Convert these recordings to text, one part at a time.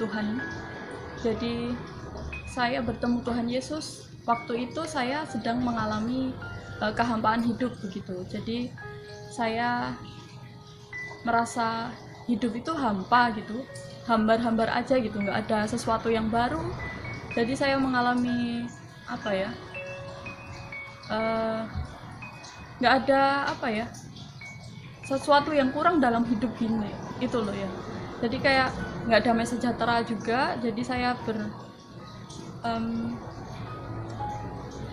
Tuhan. Jadi saya bertemu Tuhan Yesus waktu itu saya sedang mengalami kehampaan hidup begitu. Jadi saya merasa hidup itu hampa gitu, hambar-hambar aja gitu, nggak ada sesuatu yang baru. Jadi saya mengalami nggak ada sesuatu yang kurang dalam hidup gini, itu loh ya. Jadi kayak nggak damai sejahtera juga. Jadi saya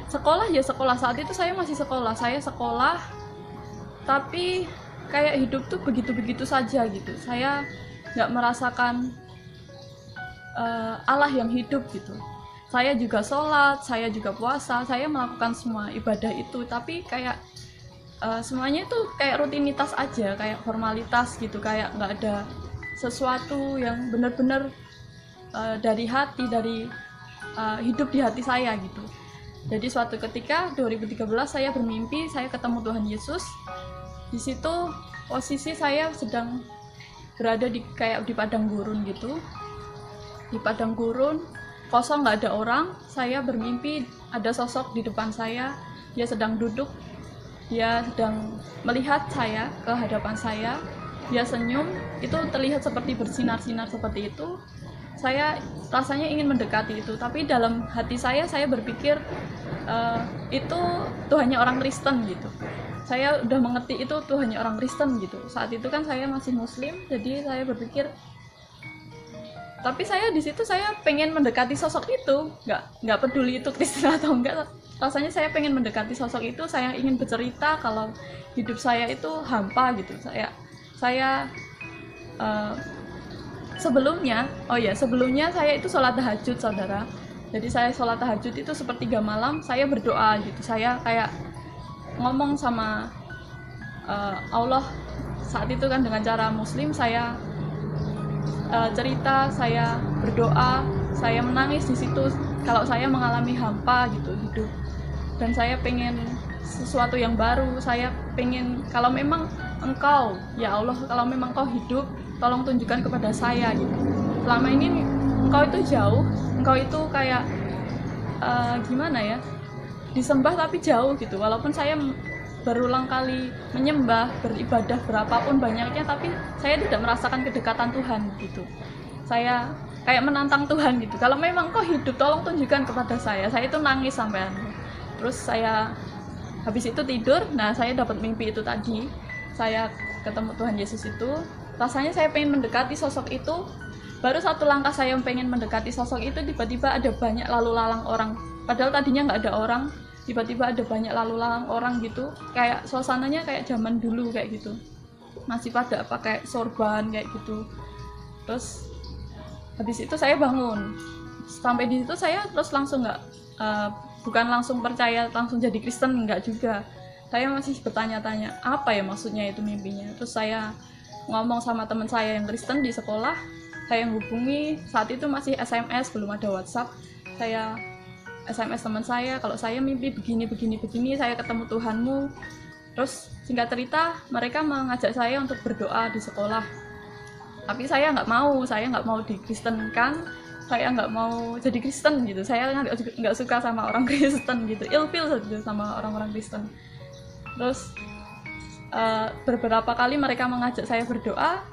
sekolah saat itu saya masih sekolah tapi kayak hidup tuh begitu-begitu saja gitu. Saya nggak merasakan Allah yang hidup gitu. Saya juga sholat, saya juga puasa, saya melakukan semua ibadah itu, tapi kayak semuanya itu kayak rutinitas aja, kayak formalitas gitu, kayak nggak ada sesuatu yang benar-benar dari hati, dari hidup di hati saya gitu. Jadi suatu ketika 2013 saya bermimpi, saya ketemu Tuhan Yesus. Di situ posisi saya sedang berada di padang gurun gitu. Di padang gurun, kosong, nggak ada orang. Saya bermimpi ada sosok di depan saya. Dia sedang duduk, dia sedang melihat saya ke hadapan saya. Dia senyum, itu terlihat seperti bersinar-sinar seperti itu. Saya rasanya ingin mendekati itu, tapi dalam hati saya berpikir itu Tuhannya orang Kristen gitu. Saya udah mengerti itu Tuhannya orang Kristen gitu. Saat itu kan saya masih Muslim, jadi saya berpikir, tapi saya di situ saya pengen mendekati sosok itu, nggak peduli itu Kristen atau enggak. Rasanya saya pengen mendekati sosok itu, saya ingin bercerita kalau hidup saya itu hampa gitu. Sebelumnya saya itu sholat tahajud, saudara. Jadi saya sholat tahajud itu sepertiga malam, saya berdoa gitu. Saya kayak ngomong sama Allah saat itu kan dengan cara Muslim. Saya cerita, saya berdoa, saya menangis di situ. Kalau saya mengalami hampa gitu hidup, dan saya pengen sesuatu yang baru. Saya pengen, kalau memang Engkau, ya Allah, kalau memang Engkau hidup, tolong tunjukkan kepada saya gitu. Selama ini Engkau itu jauh, Engkau itu kayak disembah tapi jauh gitu. Walaupun saya berulang kali menyembah, beribadah berapapun banyaknya, tapi saya tidak merasakan kedekatan Tuhan gitu. Saya kayak menantang Tuhan gitu. Kalau memang Kau hidup, tolong tunjukkan kepada saya. Saya itu nangis sampai terus saya habis itu tidur. Nah, saya dapat mimpi itu tadi. Saya ketemu Tuhan Yesus itu. Rasanya saya pengen mendekati sosok itu. Baru satu langkah saya pengen mendekati sosok itu, tiba-tiba ada banyak lalu lalang orang. Padahal tadinya nggak ada orang, tiba-tiba ada banyak lalu lalang orang gitu. Kayak suasananya kayak zaman dulu kayak gitu. Masih pada pakai sorban kayak gitu. Terus habis itu saya bangun. Sampai di situ saya terus langsung bukan langsung percaya, langsung jadi Kristen, enggak juga. Saya masih bertanya-tanya, apa ya maksudnya itu mimpinya. Terus saya ngomong sama teman saya yang Kristen di sekolah. Saya hubungi, saat itu masih SMS, belum ada WhatsApp. Saya SMS teman saya, kalau saya mimpi begini, saya ketemu Tuhanmu. Terus singkat cerita, mereka mengajak saya untuk berdoa di sekolah. Tapi saya nggak mau dikristenkan, saya nggak mau jadi Kristen gitu. Saya nggak suka sama orang Kristen gitu, ilfil saja sama orang-orang Kristen. Terus beberapa kali mereka mengajak saya berdoa,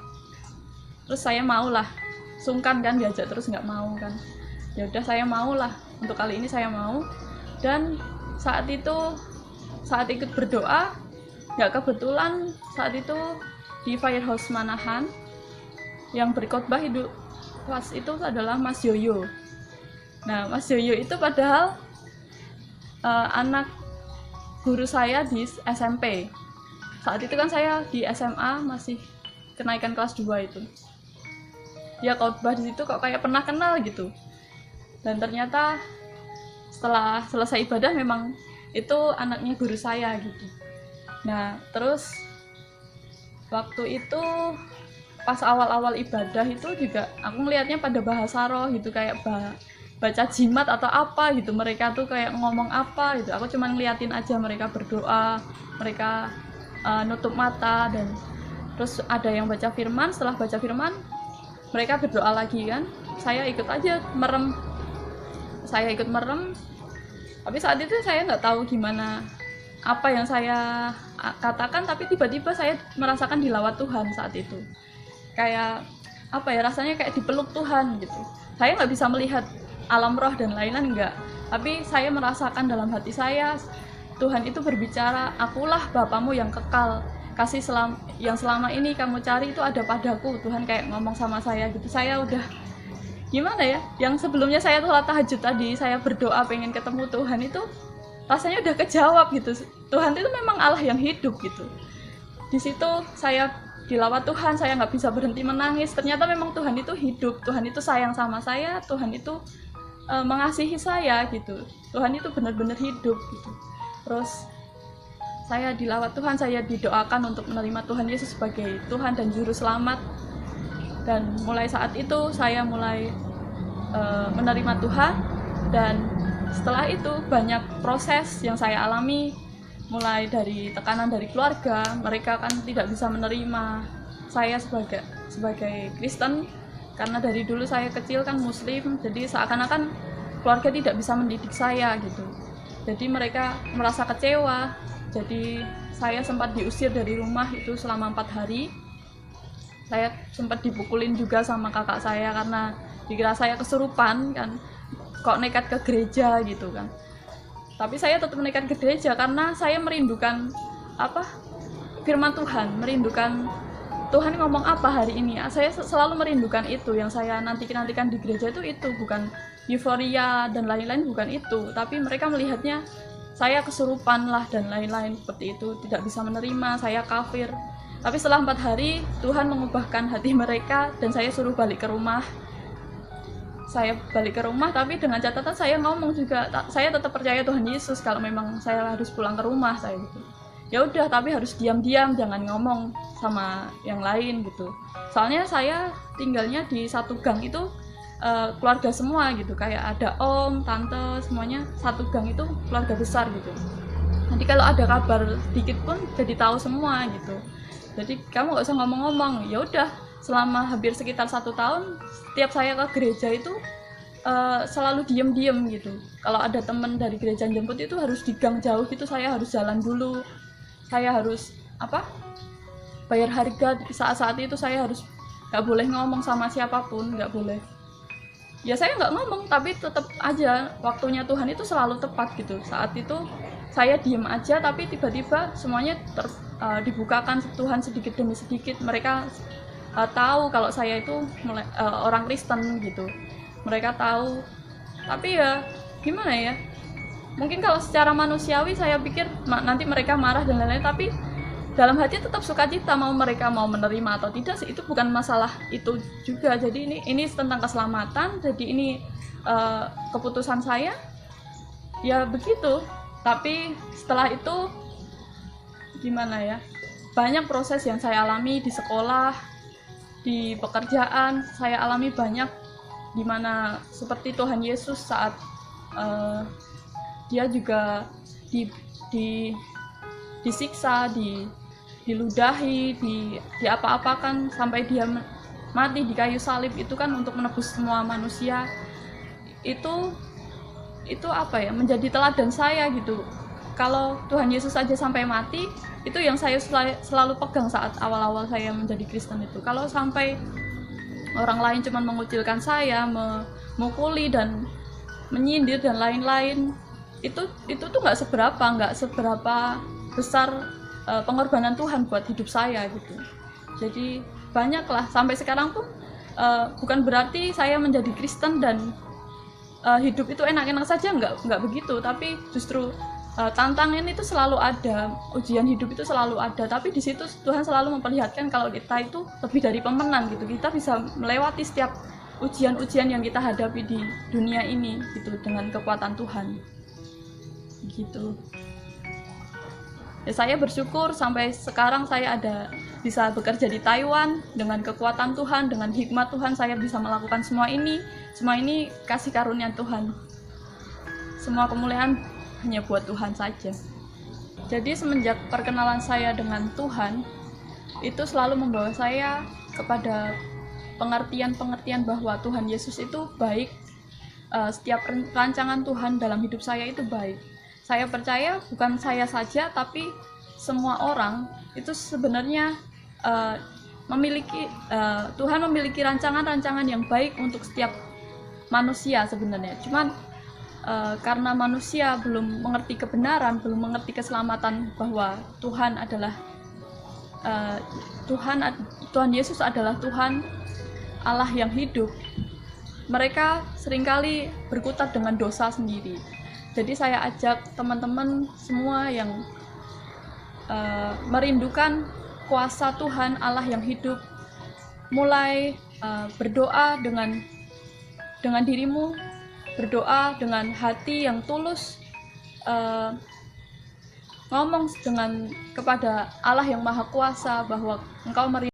terus saya maulah, sungkan kan diajak terus nggak mau kan. Ya udah, saya maulah, untuk kali ini saya mau. Dan saat ikut berdoa, nggak kebetulan saat itu di Firehouse Manahan yang berkhotbah hidup pas itu adalah Mas Yoyo. Nah, Mas Yoyo itu padahal anak guru saya di SMP. Saat itu kan saya di SMA masih kenaikan kelas 2 itu. Dia khotbah di situ kok kayak pernah kenal gitu. Dan ternyata setelah selesai ibadah memang itu anaknya guru saya gitu. Nah, terus waktu itu pas awal-awal ibadah itu juga aku ngelihatnya pada bahasa roh gitu, kayak baca jimat atau apa gitu. Mereka tuh kayak ngomong apa gitu. Aku cuma ngeliatin aja mereka berdoa, mereka nutup mata, dan terus ada yang baca firman. Setelah baca firman mereka berdoa lagi kan. saya ikut aja merem. Saya ikut merem, tapi saat itu saya nggak tahu gimana apa yang saya katakan, tapi tiba-tiba saya merasakan dilawat Tuhan saat itu. Kayak apa ya, rasanya kayak dipeluk Tuhan gitu. Saya nggak bisa melihat alam roh dan lain-lain, enggak, tapi saya merasakan dalam hati saya Tuhan itu berbicara, akulah Bapamu yang kekal, kasih yang selama ini kamu cari itu ada padaku. Tuhan kayak ngomong sama saya gitu. Saya udah gimana ya, yang sebelumnya saya sholat tahajud tadi, saya berdoa pengen ketemu Tuhan, itu rasanya udah kejawab gitu. Tuhan itu memang Allah yang hidup gitu. Di situ saya dilawat Tuhan, saya nggak bisa berhenti menangis. Ternyata memang Tuhan itu hidup, Tuhan itu sayang sama saya, Tuhan itu mengasihi saya gitu. Tuhan itu benar-benar hidup gitu. Terus saya dilawat Tuhan, saya didoakan untuk menerima Tuhan Yesus sebagai Tuhan dan Juru Selamat. Dan mulai saat itu saya mulai menerima Tuhan, dan setelah itu banyak proses yang saya alami, mulai dari tekanan dari keluarga. Mereka kan tidak bisa menerima saya sebagai Kristen, karena dari dulu saya kecil kan Muslim, jadi seakan-akan keluarga tidak bisa mendidik saya gitu. Jadi mereka merasa kecewa. Jadi saya sempat diusir dari rumah itu selama 4 hari. Saya sempat dipukulin juga sama kakak saya karena dikira saya kesurupan kan, kok nekat ke gereja gitu kan. Tapi saya tetap nekat ke gereja karena saya merindukan firman Tuhan, merindukan Tuhan ngomong apa hari ini. Saya selalu merindukan itu. Yang saya nantikan di gereja itu bukan euforia dan lain-lain, bukan itu, tapi mereka melihatnya saya kesurupan lah dan lain-lain seperti itu, tidak bisa menerima saya kafir. Tapi setelah 4 hari Tuhan mengubahkan hati mereka dan saya suruh balik ke rumah. Saya balik ke rumah, tapi dengan catatan saya ngomong juga, saya tetap percaya Tuhan Yesus. Kalau memang saya harus pulang ke rumah, saya gitu. Ya udah, tapi harus diam-diam, jangan ngomong sama yang lain gitu. Soalnya saya tinggalnya di satu gang itu keluarga semua gitu, kayak ada om, tante, semuanya satu gang itu keluarga besar gitu. Nanti kalau ada kabar sedikit pun jadi tahu semua gitu. Jadi kamu nggak usah ngomong-ngomong. Ya udah, selama hampir sekitar 1 tahun, setiap saya ke gereja itu selalu diem-diem gitu. Kalau ada teman dari gereja jemput itu harus di gang jauh gitu, saya harus jalan dulu. Saya harus bayar harga. Saat-saat itu saya harus nggak boleh ngomong sama siapapun, nggak boleh. Ya saya nggak ngomong, tapi tetap aja waktunya Tuhan itu selalu tepat gitu. Saat itu saya diem aja, tapi tiba-tiba semuanya dibukakan Tuhan sedikit demi sedikit. Mereka tahu kalau saya itu orang Kristen gitu. Mereka tahu. Tapi ya gimana ya, mungkin kalau secara manusiawi saya pikir nanti mereka marah dan lain-lain, tapi dalam hati tetap sukacita, mau mereka mau menerima atau tidak sih, itu bukan masalah itu juga. Jadi ini tentang keselamatan, jadi ini keputusan saya ya begitu. Tapi setelah itu gimana ya, banyak proses yang saya alami di sekolah, di pekerjaan. Saya alami banyak dimana seperti Tuhan Yesus saat dia juga disiksa, diludahi, diapa-apakan sampai dia mati di kayu salib. Itu kan untuk menebus semua manusia. Itu menjadi teladan saya gitu. Kalau Tuhan Yesus saja sampai mati, itu yang saya selalu pegang saat awal-awal saya menjadi Kristen itu. Kalau sampai orang lain cuma mengucilkan saya, memukuli dan menyindir dan lain-lain, itu tuh nggak seberapa besar pengorbanan Tuhan buat hidup saya gitu. Jadi banyaklah, sampai sekarang pun bukan berarti saya menjadi Kristen dan hidup itu enak-enak saja, nggak begitu. Tapi justru tantangan itu selalu ada, ujian hidup itu selalu ada. Tapi di situ Tuhan selalu memperlihatkan kalau kita itu lebih dari pemenang gitu. Kita bisa melewati setiap ujian-ujian yang kita hadapi di dunia ini gitu dengan kekuatan Tuhan. Gitu. Ya, saya bersyukur sampai sekarang saya bisa bekerja di Taiwan dengan kekuatan Tuhan, dengan hikmat Tuhan saya bisa melakukan semua ini. Semua ini kasih karunia Tuhan. Semua kemuliaan hanya buat Tuhan saja. Jadi semenjak perkenalan saya dengan Tuhan, itu selalu membawa saya kepada pengertian-pengertian bahwa Tuhan Yesus itu baik. Setiap rancangan Tuhan dalam hidup saya itu baik. Saya percaya bukan saya saja, tapi semua orang itu sebenarnya Tuhan memiliki rancangan-rancangan yang baik untuk setiap manusia sebenarnya. Cuman karena manusia belum mengerti kebenaran, belum mengerti keselamatan bahwa Tuhan adalah Tuhan Yesus adalah Tuhan Allah yang hidup, mereka seringkali berkutat dengan dosa sendiri. Jadi saya ajak teman-teman semua yang merindukan kuasa Tuhan Allah yang hidup, mulai berdoa dengan dirimu, berdoa dengan hati yang tulus, ngomong kepada Allah yang Maha Kuasa bahwa engkau merindukan